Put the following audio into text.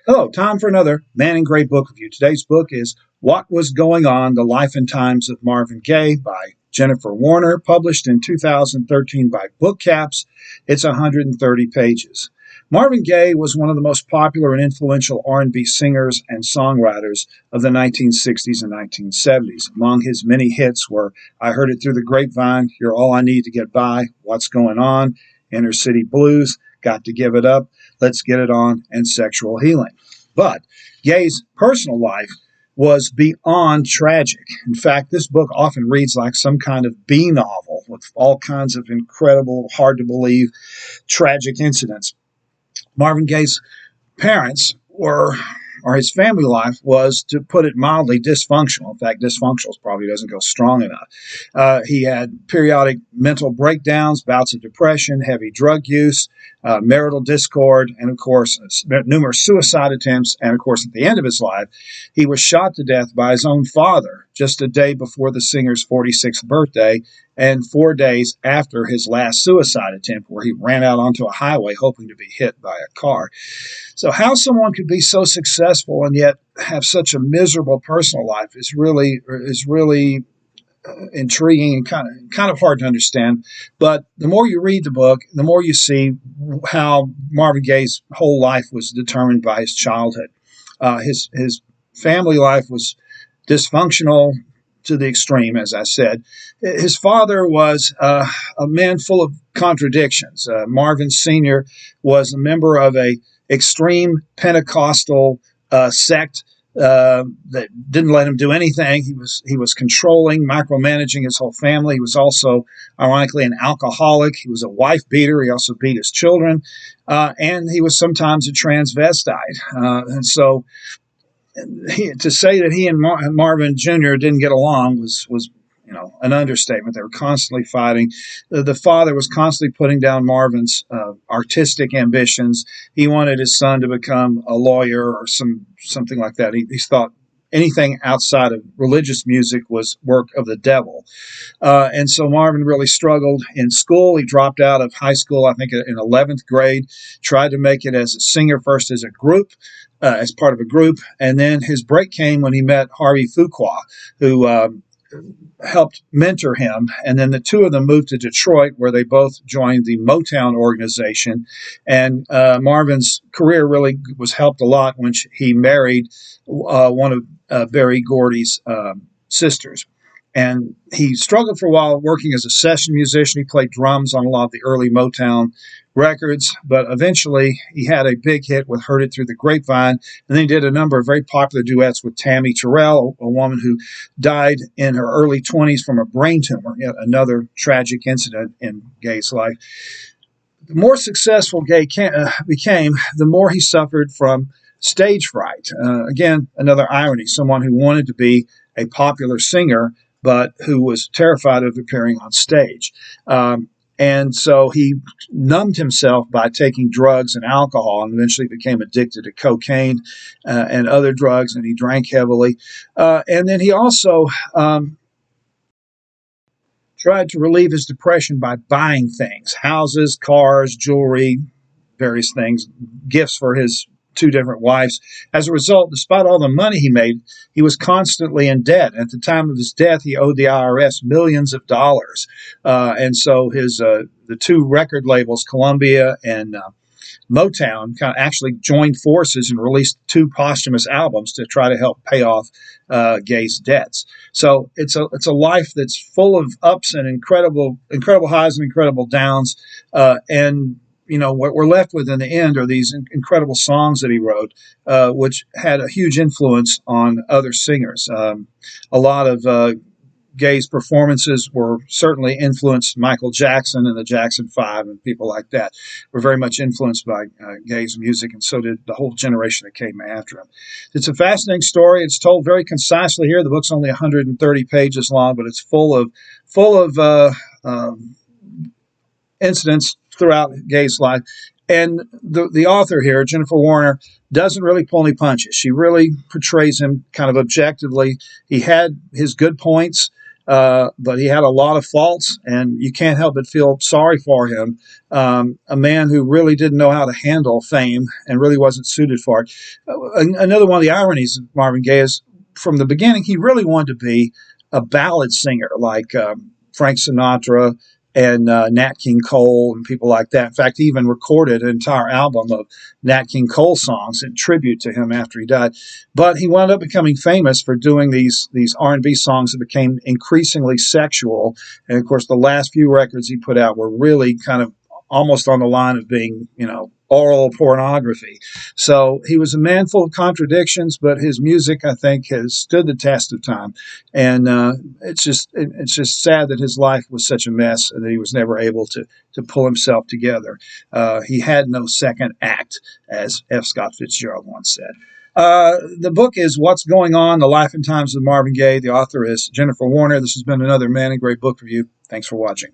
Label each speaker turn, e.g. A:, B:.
A: Hello, time for another Man in Gray book review. Today's book is What Was Going On? The Life and Times of Marvin Gaye by Jennifer Warner, published in 2013 by Bookcaps. It's 130 pages. Marvin Gaye was one of the most popular and influential R&B singers and songwriters of the 1960s and 1970s. Among his many hits were I Heard It Through the Grapevine, You're All I Need to Get By, What's Going On, Inner City Blues, Got to Give It Up, Let's Get It On, and Sexual Healing. But Gaye's personal life was beyond tragic. In fact, this book often reads like some kind of B novel with all kinds of incredible, hard to believe, tragic incidents. Marvin Gaye's parents were, or his family life was, to put it mildly, dysfunctional. In fact, dysfunctional probably doesn't go strong enough. He had periodic mental breakdowns, bouts of depression, heavy drug use, marital discord, and of course, numerous suicide attempts. And of course, at the end of his life, he was shot to death by his own father just a day before the singer's 46th birthday and 4 days after his last suicide attempt, where he ran out onto a highway hoping to be hit by a car. So how someone could be so successful and yet have such a miserable personal life is really intriguing and kind of hard to understand. But the more you read the book, the more you see how Marvin Gaye's whole life was determined by his childhood. His family life was dysfunctional to the extreme, as I said. His father was a man full of contradictions. Marvin Sr. was a member of a extreme Pentecostal sect that didn't let him do anything. He was controlling, micromanaging his whole family. He was also, ironically, an alcoholic. He was a wife beater. He also beat his children, and he was sometimes a transvestite. And so, to say that he and Marvin Jr. didn't get along was an understatement. They were constantly fighting. The father was constantly putting down Marvin's artistic ambitions. He wanted his son to become a lawyer or something like that. He thought anything outside of religious music was work of the devil. And so Marvin really struggled in school. He dropped out of high school, I think, in 11th grade, tried to make it as a singer first as a group, as part of a group. And then his break came when he met Harvey Fuqua, who helped mentor him. And then the two of them moved to Detroit, where they both joined the Motown organization. And Marvin's career really was helped a lot when he married one of Berry Gordy's sisters. And he struggled for a while working as a session musician. He played drums on a lot of the early Motown records, but eventually he had a big hit with Heard It Through the Grapevine, and then he did a number of very popular duets with Tammy Terrell, a woman who died in her early 20s from a brain tumor, yet another tragic incident in Gaye's life. The more successful Gaye became, the more he suffered from stage fright. Again, another irony, someone who wanted to be a popular singer, but who was terrified of appearing on stage. And so he numbed himself by taking drugs and alcohol, and eventually became addicted to cocaine and other drugs, and he drank heavily. And then he also tried to relieve his depression by buying things: houses, cars, jewelry, various things, gifts for his two different wives. As a result, despite all the money he made, he was constantly in debt. At the time of his death, he owed the IRS millions of dollars. And so the two record labels, Columbia and Motown, kind of actually joined forces and released two posthumous albums to try to help pay off Gaye's debts. So it's a life that's full of ups and incredible highs and incredible downs. And what we're left with in the end are these incredible songs that he wrote, which had a huge influence on other singers. A lot of Gaye's performances were certainly influenced Michael Jackson and the Jackson 5 and people like that were very much influenced by Gaye's music, and so did the whole generation that came after him. It's a fascinating story. It's told very concisely here. The book's only 130 pages long, but it's full of incidents throughout Gaye's life. And the author here, Jennifer Warner, doesn't really pull any punches. She really portrays him kind of objectively. He had his good points, but he had a lot of faults, and you can't help but feel sorry for him. A man who really didn't know how to handle fame and really wasn't suited for it. Another one of the ironies of Marvin Gaye is from the beginning, he really wanted to be a ballad singer like Frank Sinatra and Nat King Cole and people like that. In fact, he even recorded an entire album of Nat King Cole songs in tribute to him after he died. But he wound up becoming famous for doing these R&B songs that became increasingly sexual. And of course, the last few records he put out were really kind of almost on the line of being, oral pornography. So he was a man full of contradictions, but his music, I think, has stood the test of time. And it's just sad that his life was such a mess and that he was never able to pull himself together. He had no second act, as F. Scott Fitzgerald once said. The book is What's Going On, The Life and Times of Marvin Gaye. The author is Jennifer Warner. This has been another Man and Great Book Review. Thanks for watching.